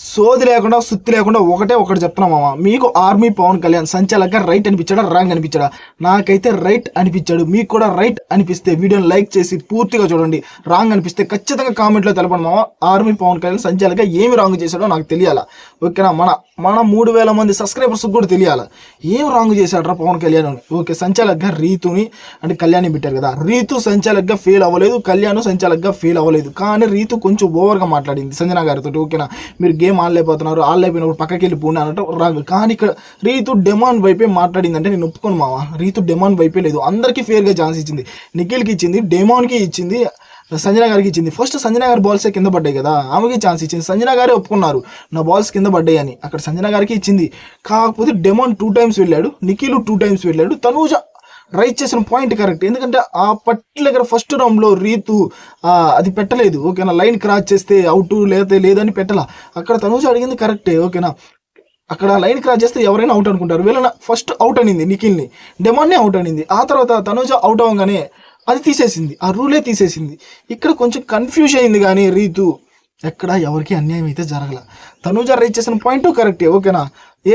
సోది లేకుండా సుత్తి లేకుండా ఒకటి చెప్తున్నా మామ, మీకు ఆర్మీ పవన్ కళ్యాణ్ సంచాలకంగా రైట్ అనిపించాడా రాంగ్ అనిపించాడా? నాకైతే రైట్ అనిపించాడు. మీకు కూడా రైట్ అనిపిస్తే వీడియోని లైక్ చేసి పూర్తిగా చూడండి. రాంగ్ అనిపిస్తే ఖచ్చితంగా కామెంట్లో తెలపండి మామ. ఆర్మీ పవన్ కళ్యాణ్ సంచాలకంగా ఏమి రాంగ్ చేశాడో నాకు తెలియాలా, ఓకేనా? మన 3000 మంది సబ్స్క్రైబర్స్ కూడా తెలియాలా ఏం రాంగ్ చేశాడు పవన్ కళ్యాణ్ అని. ఓకే, సంచాలకంగా రీతుని అంటే కళ్యాణ్ పెట్టారు కదా, రీతు సంచాలకంగా ఫెయిల్ అవ్వలేదు, కళ్యాణ్ సంచాలకంగా ఫెయిల్ అవ్వలేదు. కానీ రీతు కొంచెం ఓవర్గా మాట్లాడింది సంజన గారితో. ఓకేనా, మీరు గేమ్ ఆడలేకపోతున్నారు, ఆడలేకపోయినప్పుడు పక్కకి వెళ్ళిపోండి అన్నట్టు రాంగ్. కానీ ఇక్కడ రీతు డిమాండ్ వైపే మాట్లాడిందంటే నేను ఒప్పుకోను మామ. రీతు డిమాండ్ వైపే లేదు, అందరికీ ఫేర్గా ఛాన్స్ ఇచ్చింది. నిఖిల్కి ఇచ్చింది, డెమాన్కి ఇచ్చింది, సంజన గారికి ఇచ్చింది. ఫస్ట్ సంజన గారి బాల్సే కింద పడ్డాయి కదా, ఆమెకి ఛాన్స్ ఇచ్చింది. సంజన గారే ఒప్పుకున్నారు నా బాల్స్ కింద పడ్డాయి అని. అక్కడ సంజన గారికి ఇచ్చింది. కాకపోతే డెమాన్ 2 times వెళ్ళాడు, నిఖిల్ 2 times వెళ్ళాడు. తనూజ రైట్ చేసిన పాయింట్ కరెక్ట్. ఎందుకంటే ఆ పర్టికులర్ ఫస్ట్ రౌండ్లో రీతు అది పెట్టలేదు, ఓకేనా? లైన్ క్రాస్ చేస్తే అవుట్ లేదని పెట్టాల. అక్కడ తనూజ అడిగింది కరెక్టే, ఓకేనా? అక్కడ లైన్ క్రాస్ చేస్తే ఎవరైనా అవుట్ అనుకుంటారు. వీళ్ళ ఫస్ట్ అవుట్ అనింది నిఖిల్ని, డెమాన్నే అవుట్ అనింది. ఆ తర్వాత తనూజ అవుట్ అవ్వగానే అది తీసేసింది, ఆ రూలే తీసేసింది. ఇక్కడ కొంచెం కన్ఫ్యూజ్ అయింది. కానీ రీతు ఎక్కడ ఎవరికి అన్యాయం అయితే జరగల. తనూజ రైట్ చేసిన పాయింట్ కరెక్టే, ఓకేనా?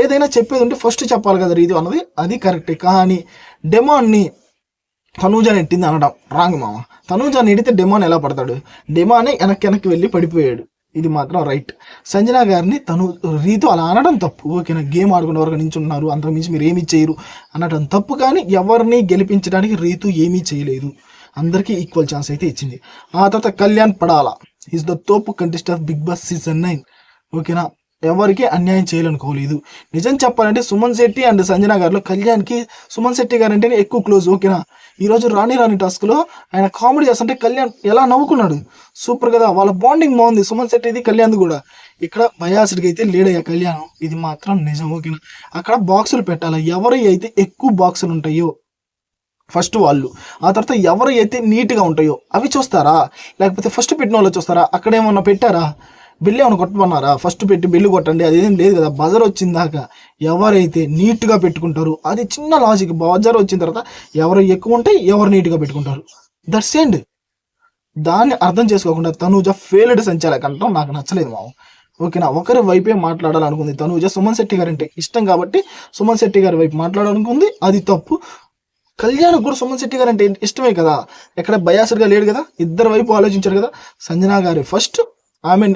ఏదైనా చెప్పేది ఉంటే ఫస్ట్ చెప్పాలి కదా రీతు అన్నది, అది కరెక్టే. కానీ డెమాన్ని తనూజ నెట్టింది అనడం రాంగ్ మామ. తనూజ నెడితే డెమాన్ ఎలా పడతాడు? డెమానే వెనక్కి వెళ్ళి పడిపోయాడు, ఇది మాత్రం రైట్. సంజన గారిని రీతు అలా అనడం తప్పు, ఓకేనా? గేమ్ ఆడుకునే వరకు నించున్నారు, అంతకుమించి మీరు ఏమీ చేయరు అనడం తప్పు. కానీ ఎవరిని గెలిపించడానికి రీతు ఏమీ చేయలేదు, అందరికీ ఈక్వల్ ఛాన్స్ అయితే ఇచ్చింది. ఆ తర్వాత కళ్యాణ్ పడాలా ఈజ్ ద తోపు contestant of Bigg Boss season 9, ఓకేనా? ఎవరికి అన్యాయం చేయాలనుకోలేదు. నిజం చెప్పాలంటే సుమన్ శెట్టి అండ్ సంజన గారిలో కళ్యాణ్కి సుమన్ శెట్టి గారు అంటేనే ఎక్కువ క్లోజ్, ఓకేనా? ఈరోజు రాణి టాస్క్లో ఆయన కామెడీ చేస్తుంటే కళ్యాణ్ ఎలా నవ్వుకున్నాడు, సూపర్ కదా. వాళ్ళ బాండింగ్ బాగుంది, సుమన్ శెట్టిది కళ్యాణ్ది కూడా. ఇక్కడ బయాసుడికి అయితే లేడయ్యా కళ్యాణ్, ఇది మాత్రం నిజం, ఓకేనా? అక్కడ బాక్సులు పెట్టాలి, ఎవరి అయితే ఎక్కువ బాక్సులు ఉంటాయో ఫస్ట్ వాళ్ళు, ఆ తర్వాత ఎవరు అయితే నీట్గా ఉంటాయో అవి చూస్తారా, లేకపోతే ఫస్ట్ పెట్టిన వాళ్ళు చూస్తారా? అక్కడ ఏమన్నా పెట్టారా? బిల్లు ఏమైనా కొట్టమన్నారా? ఫస్ట్ పెట్టి బిల్లు కొట్టండి, అదేం లేదు కదా. బజర్ వచ్చిందాక ఎవరైతే నీట్గా పెట్టుకుంటారు, అది చిన్న లాజిక్. బజర్ వచ్చిన తర్వాత ఎవరు ఎక్కువ ఉంటే ఎవరు నీట్గా పెట్టుకుంటారు, దట్స్ ఎండ్. దాన్ని అర్థం చేసుకోకుండా తనూజ ఫెయిల్డ్ సంచాలకంటాం నాకు నచ్చలేదు మామ, ఓకేనా? ఒకరి వైపే మాట్లాడాలనుకుంది తనూజ. సుమన్ శెట్టి గారు అంటే ఇష్టం కాబట్టి సుమన్ శెట్టి గారి వైపు మాట్లాడాలనుకుంది, అది తప్పు. కళ్యాణ్ కూడా సుమన్ శెట్టి గారు అంటే ఇష్టమే కదా, ఎక్కడ బయాసర్గా లేడు కదా, ఇద్దరు వైపు ఆలోచించారు కదా. సంజన గారి ఫస్ట్, ఆమె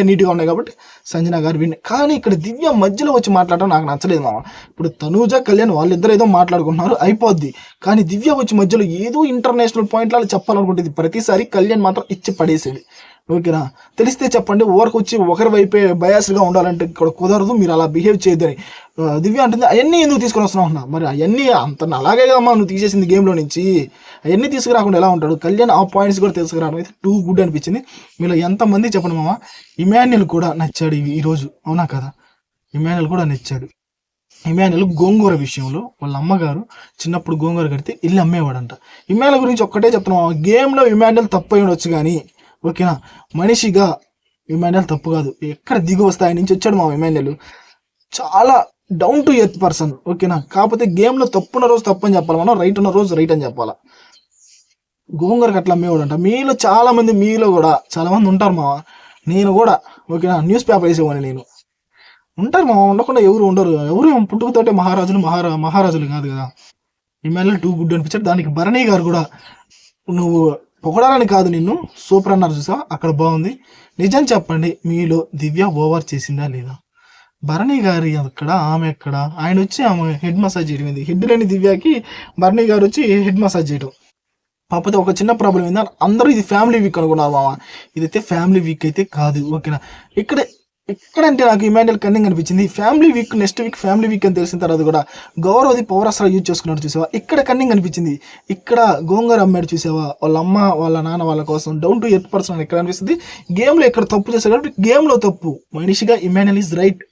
నీట్గా ఉన్నాయి కాబట్టి సంజన గారు విన్. కానీ ఇక్కడ దివ్య మధ్యలో వచ్చి మాట్లాడడం నాకు నచ్చలేదు మామ. ఇప్పుడు తనూజ కళ్యాణ్ వాళ్ళిద్దరు ఏదో మాట్లాడుకుంటున్నారు, అయిపోద్ది. కానీ దివ్య వచ్చి మధ్యలో ఏదో ఇంటర్నేషనల్ పాయింట్లు చెప్పాలనుకుంటుంది. ప్రతిసారి కళ్యాణ్ మాత్రం ఇచ్చి పడేసేది, ఓకేనా? తెలిస్తే చెప్పండి. ఓవర్కి వచ్చి ఒకరి వైపే బయాస్గా ఉండాలంటే ఇక్కడ కుదరదు, మీరు అలా బిహేవ్ చేయొద్దని దివ్య అంటుంది. అవన్నీ ఎందుకు తీసుకొని వస్తున్నావు అన్నా? మరి అవన్నీ అంత అలాగే కదమ్మా నువ్వు తీసేసింది గేమ్లో నుంచి, అవన్నీ తీసుకురాకుండా ఎలా ఉంటాడు? కళ్యాణ్ ఆ పాయింట్స్ కూడా తీసుకురావడం అయితే టూ గుడ్ అనిపించింది. మీలో ఎంతమంది చెప్పండి మామ. ఇమాన్యుల్ కూడా నచ్చాడు ఈరోజు, అవునా కదా? ఇమాన్యుల్ కూడా నచ్చాడు. ఇమాన్యుల్ గోంగూర విషయంలో వాళ్ళ అమ్మగారు చిన్నప్పుడు గోంగూర కడితే ఇల్లు అమ్మేవాడంట. ఇమాన్యుల్ గురించి ఒక్కటే చెప్తున్నాం, గేమ్లో ఇమాన్యుల్ తప్పు అయి ఉండొచ్చు కానీ, ఓకేనా? మనిషిగా ఇమాన్యుల్ తప్పు కాదు. ఎక్కడ దిగు స్థాయి నుంచి వచ్చాడు మా ఇమాన్యుల్, చాలా డౌన్ టు ఎర్త్ పర్సన్, ఓకేనా? కాకపోతే గేమ్లో తప్పున్న రోజు తప్పు అని చెప్పాలి మనం, రైట్ ఉన్న రోజు రైట్ అని చెప్పాలా. గోంగూరకు అట్లా అమ్మేవాడంట. మీలో చాలామంది, మీలో కూడా చాలామంది ఉంటారు మావా, నేను కూడా, ఓకేనా? న్యూస్ పేపర్ వేసేవాడిని నేను. ఉంటారు మావా, ఉండకుండా ఎవరు ఉండరు. ఎవరు పుట్టుకతోటే మహారాజులు కాదు కదా. ఇమాన్యుల్ టూ గుడ్ అనిపించాడు. దానికి భరణి గారు కూడా, నువ్వు పొగడాలని కాదు నిన్ను సూపర్ అన్నారు చూసా, అక్కడ బాగుంది. నిజం చెప్పండి, మీలో దివ్య ఓవర్ చేసిందా లేదా? భరణి గారి అక్కడ, ఆమె ఎక్కడ? ఆయన వచ్చి ఆమె హెడ్ మసాజ్ చేయడం, హెడ్ లేని దివ్యకి భరణి గారు వచ్చి హెడ్ మసాజ్ చేయడం. కాకపోతే ఒక చిన్న ప్రాబ్లం ఏంటంటే అందరూ ఇది ఫ్యామిలీ వీక్ అనుకున్నారు మామ, ఇదైతే ఫ్యామిలీ వీక్ అయితే కాదు, ఓకేనా? ఎక్కడంటే నాకు ఇమాన్యుల్ కన్నింగ్ అనిపించింది. Family week, next week family week అని తెలిసిన తర్వాత కూడా గౌరవది పవర్ అసలు యూజ్ చేసుకున్నాడు చూసావా, ఇక్కడ కన్నింగ్ అనిపించింది. ఇక్కడ గోంగూర అమ్మాడు చూసావా, వాళ్ళ అమ్మ వాళ్ళ నాన్న వాళ్ళ కోసం డౌన్ టు ఎర్త్ పర్సన్ ఇక్కడ అనిపిస్తుంది. గేమ్లో ఎక్కడ తప్పు చేశాడు కాబట్టి గేమ్లో తప్పు, మనిషిగా ఇమాన్యుల్ ఈజ్ రైట్,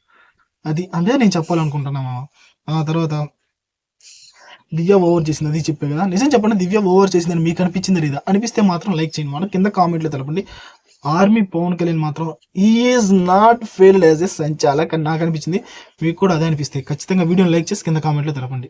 అది అదే నేను చెప్పాలనుకుంటున్నా మామ. ఆ తర్వాత దివ్య ఓవర్ చేసింది, అది చెప్పే కదా. నిజం చెప్పండి, దివ్య ఓవర్ చేసిందని మీకు అనిపించింది లేదా? అనిపిస్తే మాత్రం లైక్ చేయండి, మనం కింద కామెంట్లో తెలపండి. ఆర్మీ పవన్ కళ్యాణ్ మాత్రం is not failed as a సంచాలక్ అని నాకు అనిపించింది. మీకు కూడా అదే అనిపిస్తే ఖచ్చితంగా వీడియోని లైక్ చేసి కింద కామెంట్లో తెలపండి.